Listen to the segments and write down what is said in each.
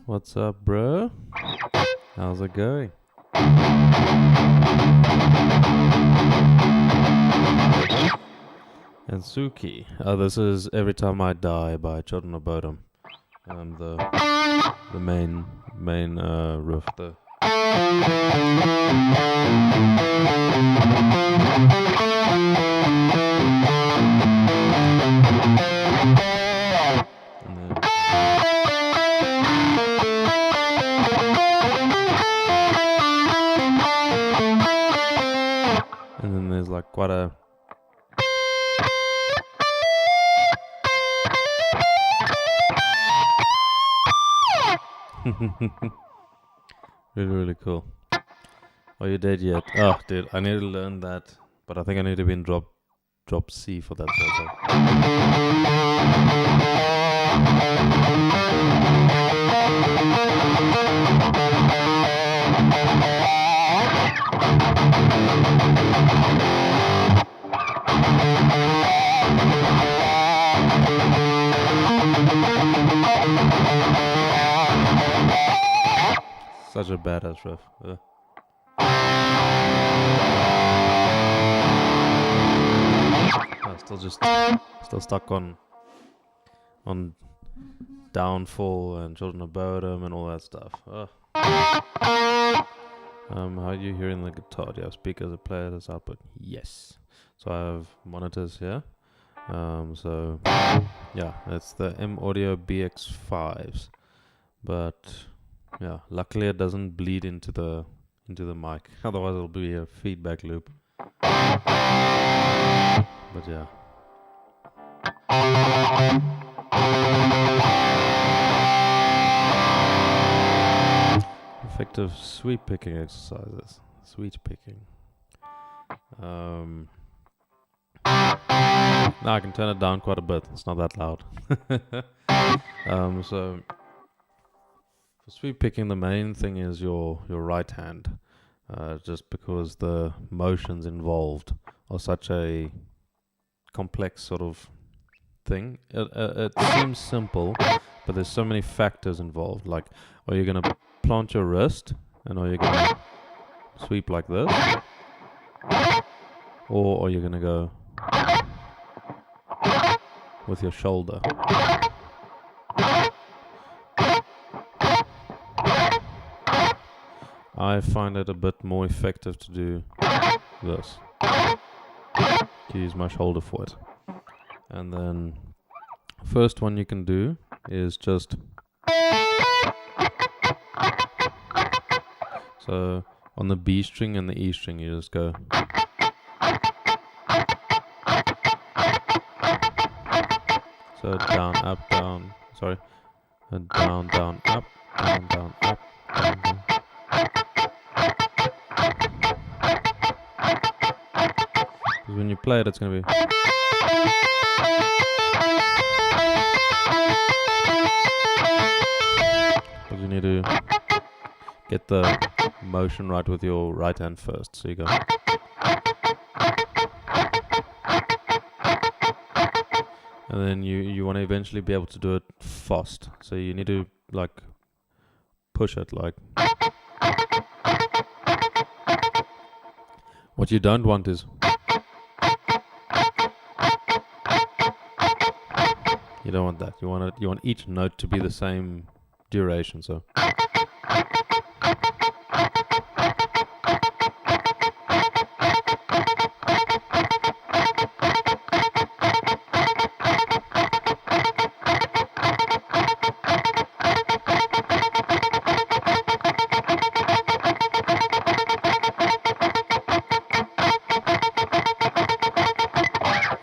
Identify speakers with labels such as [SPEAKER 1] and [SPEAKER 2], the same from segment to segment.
[SPEAKER 1] What's up, bro? How's it going? And Suki. Oh, this is Every Time I Die by Children of Bodom. The main riff. And then there's like quite a really cool. Are you dead yet? Oh, dude, I need to learn that, but I think I need to be in drop C for that also. Such a badass riff. Still stuck on Downfall and Children of Bodom and all that stuff. How are you hearing the guitar? Do you have speakers that play this output? Yes. So I have monitors here. So yeah, it's the M Audio BX5s, but yeah, luckily it doesn't bleed into the mic. Otherwise, it'll be a feedback loop. But yeah. Effective sweep picking exercises. Sweet picking. Now I can turn it down quite a bit. It's not that loud. So for sweep picking, the main thing is your right hand, just because the motions involved are such a complex sort of thing. It seems simple, but there's so many factors involved. Like, are you going to plant your wrist, and are you going to sweep like this, or are you going to go with your shoulder? I find it a bit more effective to do this, to use my shoulder for it. And then first one you can do is just, so on the B string and the E string you just go, so down, up, down, sorry, down, down, up, down, down, up, down, down. When you play it, it's going to be, because you need to get the motion right with your right hand first. So you go, and then you want to eventually be able to do it fast. So you need to like push it like. What you don't want is, you don't want that. You want each note to be the same duration. So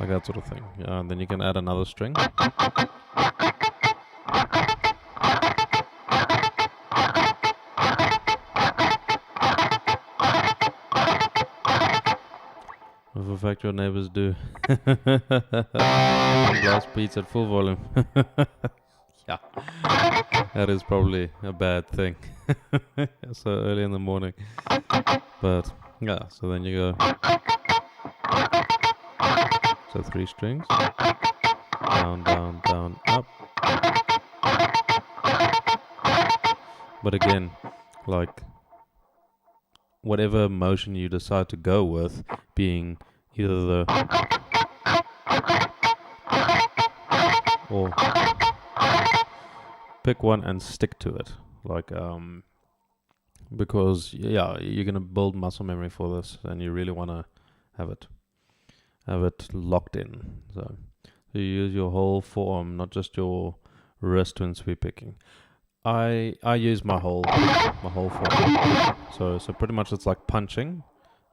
[SPEAKER 1] that sort of thing. And then you can add another string. a fact your neighbors do. Blast beats at full volume. Yeah, that is probably a bad thing. So early in the morning. But yeah, so then you go. So 3 strings. Down, down, down, up. But again, like whatever motion you decide to go with, being either the or pick one and stick to it, like because yeah, you're gonna build muscle memory for this, and you really want to have it locked in. So you use your whole forearm, not just your wrist when sweep picking. I use my whole forearm. So pretty much it's like punching.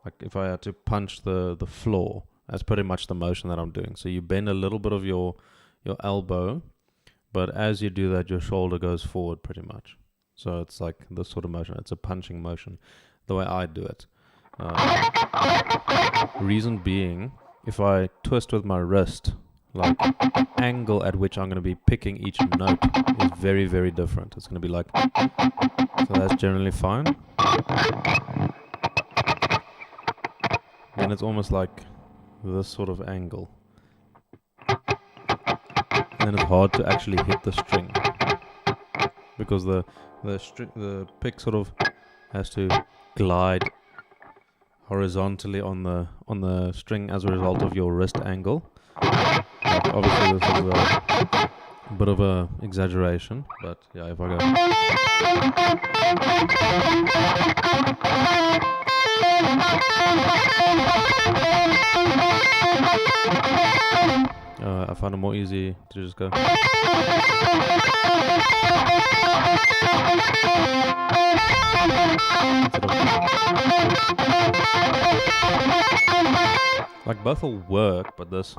[SPEAKER 1] Like if I had to punch the floor, that's pretty much the motion that I'm doing. So you bend a little bit of your elbow, but as you do that, your shoulder goes forward pretty much. So it's like this sort of motion. It's a punching motion, the way I do it. Reason being, if I twist with my wrist, like angle at which I'm going to be picking each note is very, very different. It's going to be like, so that's generally fine. Then it's almost like this sort of angle. And then it's hard to actually hit the string, because the pick sort of has to glide horizontally on the string as a result of your wrist angle. Obviously this is a bit of a exaggeration, but yeah, if I go, I find it more easy to just go. Like both will work, but this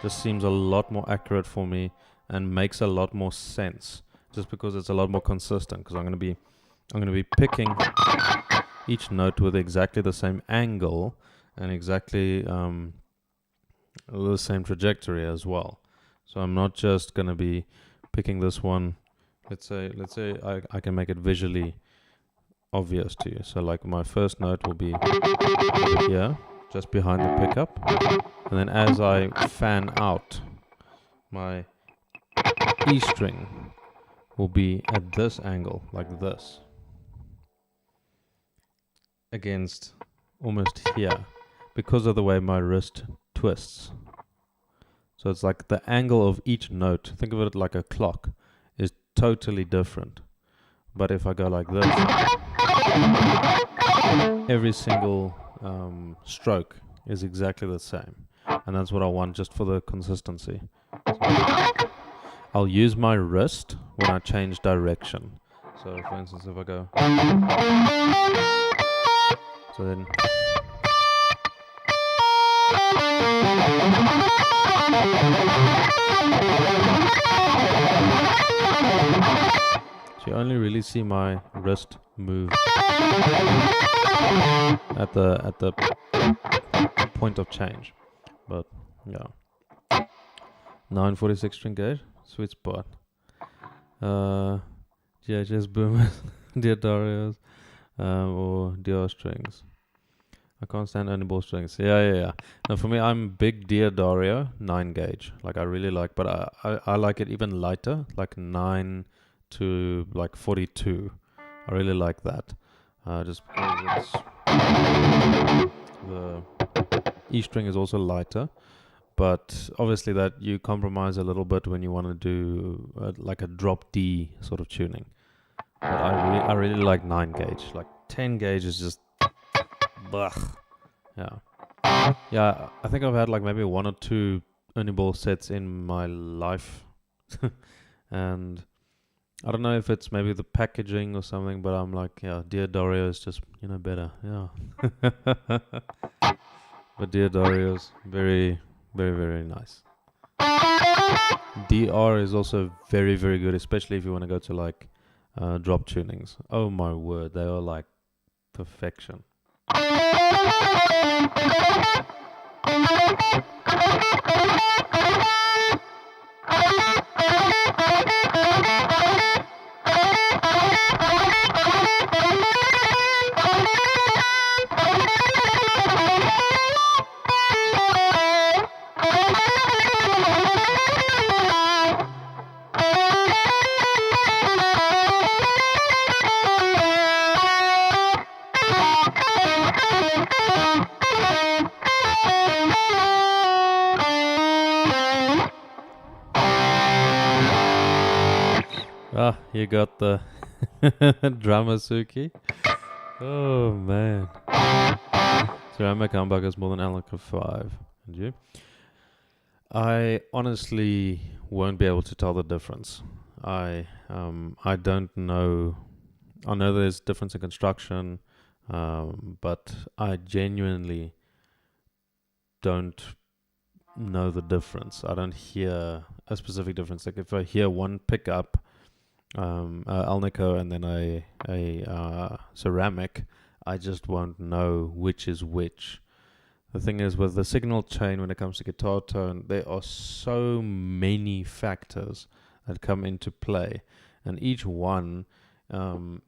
[SPEAKER 1] just seems a lot more accurate for me and makes a lot more sense, just because it's a lot more consistent. Because I'm going to be picking each note with exactly the same angle and exactly the same trajectory as well. So I'm not just going to be picking this one. Let's say I can make it visually obvious to you. So like my first note will be over here, just behind the pickup, and then as I fan out, my E string will be at this angle, like this, against almost here, because of the way my wrist twists. So it's like the angle of each note, think of it like a clock, is totally different. But if I go like this, every single stroke is exactly the same, and that's what I want, just for the consistency. So I'll use my wrist when I change direction. So for instance, if I go, so then so you only really see my wrist move at the point of change. But yeah, 946 string gauge, sweet spot. GHS boomers, Diodario's, or DR strings. I can't stand only ball strings. Yeah. Now for me, I'm big Diodario 9 gauge. Like I really like, but I like it even lighter, like 9 to like 42. I really like that. Just because the E string is also lighter, but obviously that you compromise a little bit when you want to do like a drop D sort of tuning. But I really like 9 gauge. Like 10 gauge is just blech. Yeah, I think I've had like maybe 1 or 2 only ball sets in my life, and I don't know if it's maybe the packaging or something, but I'm like, yeah, Diodario is just, better. Yeah. But Diodario is very, very, very nice. DR is also very, very good, especially if you want to go to like drop tunings. Oh my word, they are like perfection. Ah, you got the Dramasuki. Oh man. Ceramic humbucker is more than Alnica 5. And you? I honestly won't be able to tell the difference. I don't know. I know there's difference in construction, but I genuinely don't know the difference. I don't hear a specific difference. Like if I hear one pickup, Alnico and then a ceramic, I just won't know which is which. The thing is, with the signal chain, when it comes to guitar tone, there are so many factors that come into play, and each one, they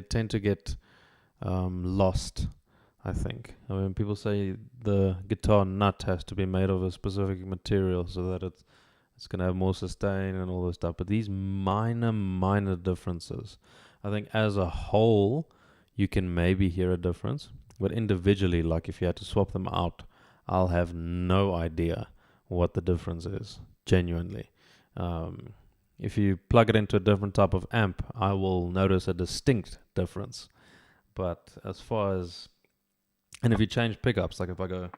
[SPEAKER 1] tend to get lost. I think. I mean, people say the guitar nut has to be made of a specific material so that it's going to have more sustain and all this stuff. But these minor differences, I think as a whole, you can maybe hear a difference. But individually, like if you had to swap them out, I'll have no idea what the difference is, genuinely. If you plug it into a different type of amp, I will notice a distinct difference. But as far as... And if you change pickups, like if I go...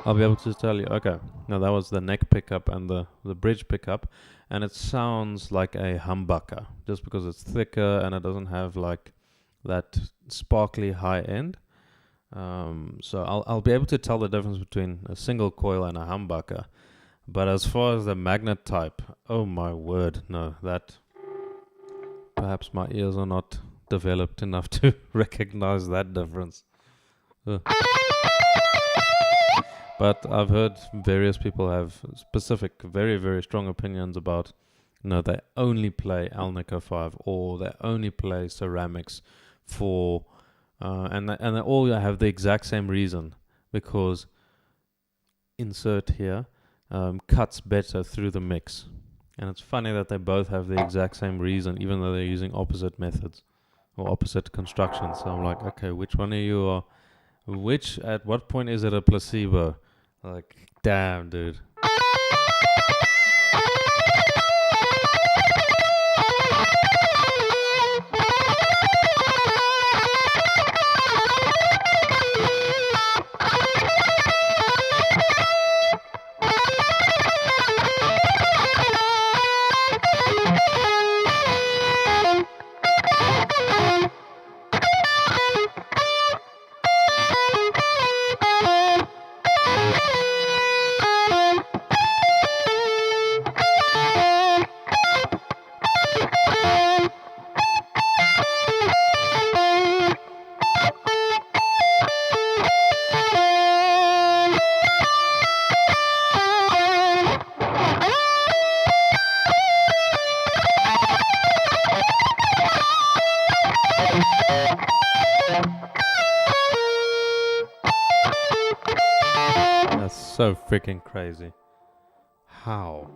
[SPEAKER 1] I'll be able to tell you, okay, now that was the neck pickup and the bridge pickup, and it sounds like a humbucker, just because it's thicker and it doesn't have like that sparkly high end. So I'll be able to tell the difference between a single coil and a humbucker. But as far as the magnet type, oh my word, no, that perhaps my ears are not developed enough to recognize that difference. But I've heard various people have specific, very, very strong opinions about, they only play Alnica 5 or they only play ceramics for, and they all have the exact same reason, because insert here, cuts better through the mix. And it's funny that they both have the exact same reason, even though they're using opposite methods or opposite construction. So I'm like, okay, which one of you are, at what point is it a placebo? Like, damn, dude. So freaking crazy. How?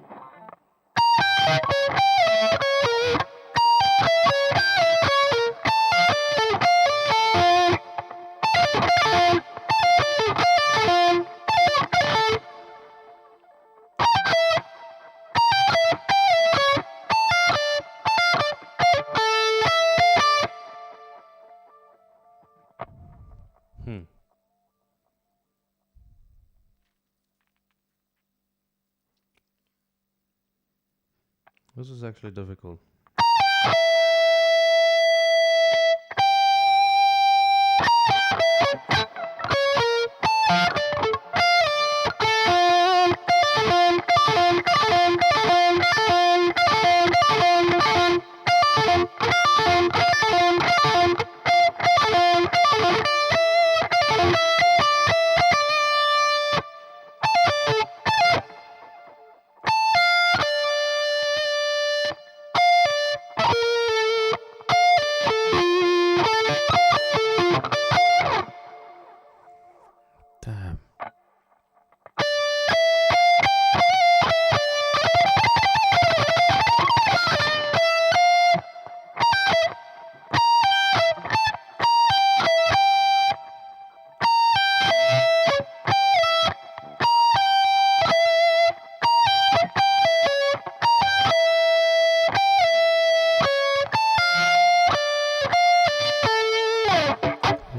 [SPEAKER 1] This is actually difficult.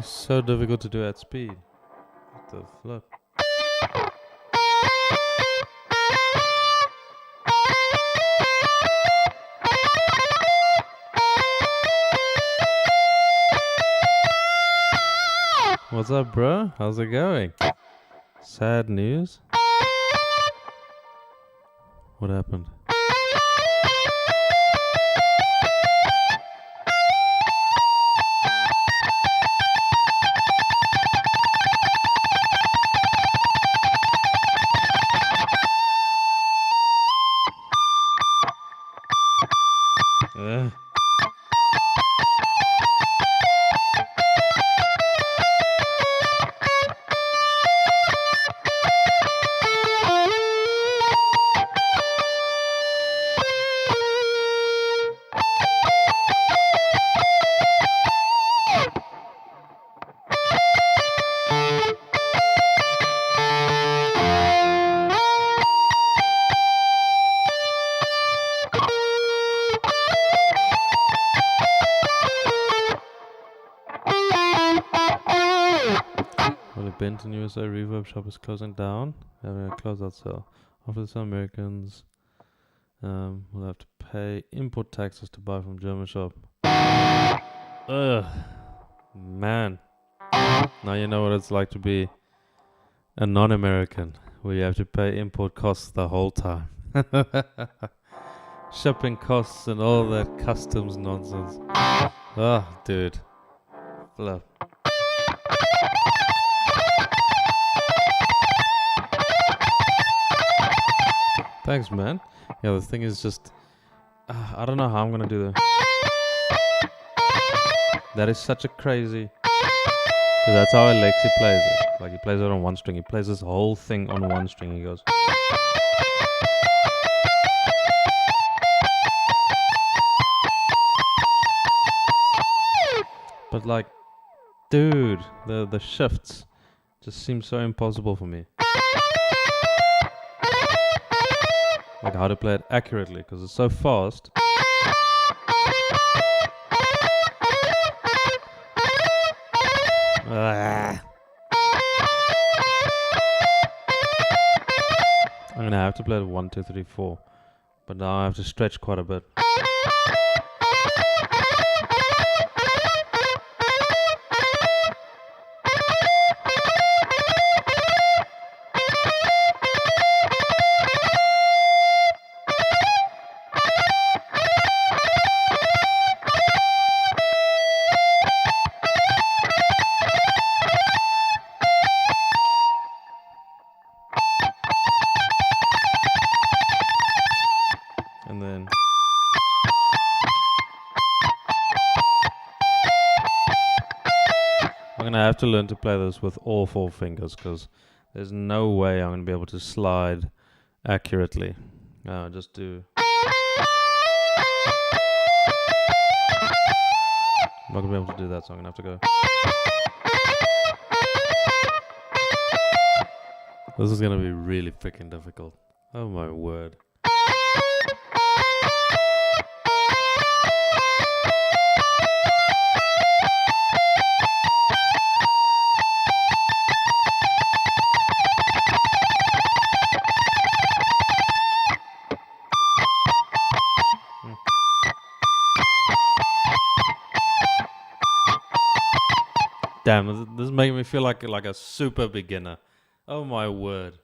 [SPEAKER 1] It's so difficult to do at speed. What the flip? What's up, bro? How's it going? Sad news? What happened? Benton USA Reverb shop is closing down, having a closeout sale. After some Americans will have to pay import taxes to buy from German shop. Ugh, man. Now you know what it's like to be a non-American, where you have to pay import costs the whole time. Shipping costs and all that customs nonsense. Oh, dude. Flip. Thanks, man. Yeah, the thing is just... I don't know how I'm going to do that. That is such a crazy... Because that's how Alexi plays it. Like, he plays it on one string. He plays this whole thing on one string. He goes... But like... Dude, the shifts just seem so impossible for me. Like how to play it accurately, because it's so fast. I'm gonna have to play it 1, 2, 3, 4, but now I have to stretch quite a bit. I have to learn to play this with all 4 fingers, because there's no way I'm going to be able to slide accurately. Just do... I'm not going to be able to do that, so I'm going to have to go... This is going to be really freaking difficult. Oh my word. Damn, this is making me feel like a super beginner. Oh my word.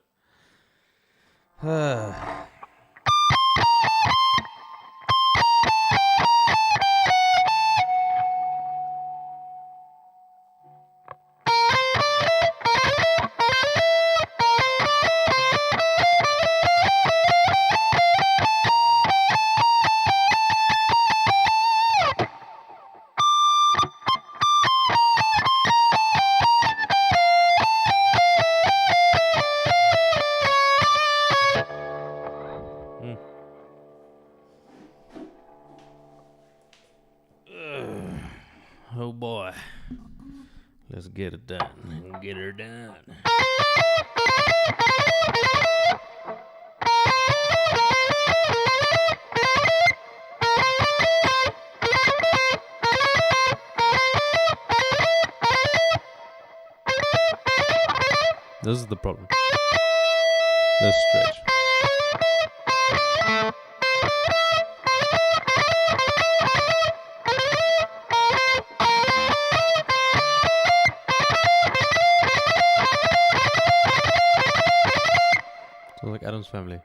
[SPEAKER 1] Oh boy. Let's get it done. Get her done. This is the problem. This stretch. Sounds like Adam's Family.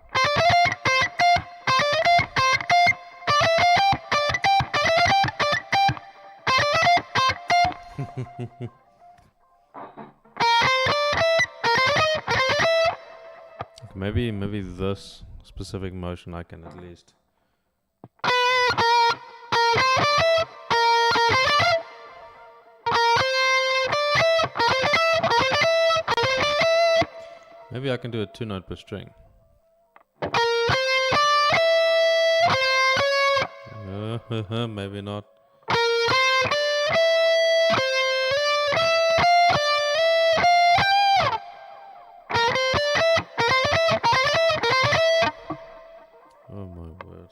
[SPEAKER 1] Maybe this specific motion I can at least. Maybe I can do a 2-note per string. Maybe not. Oh my word.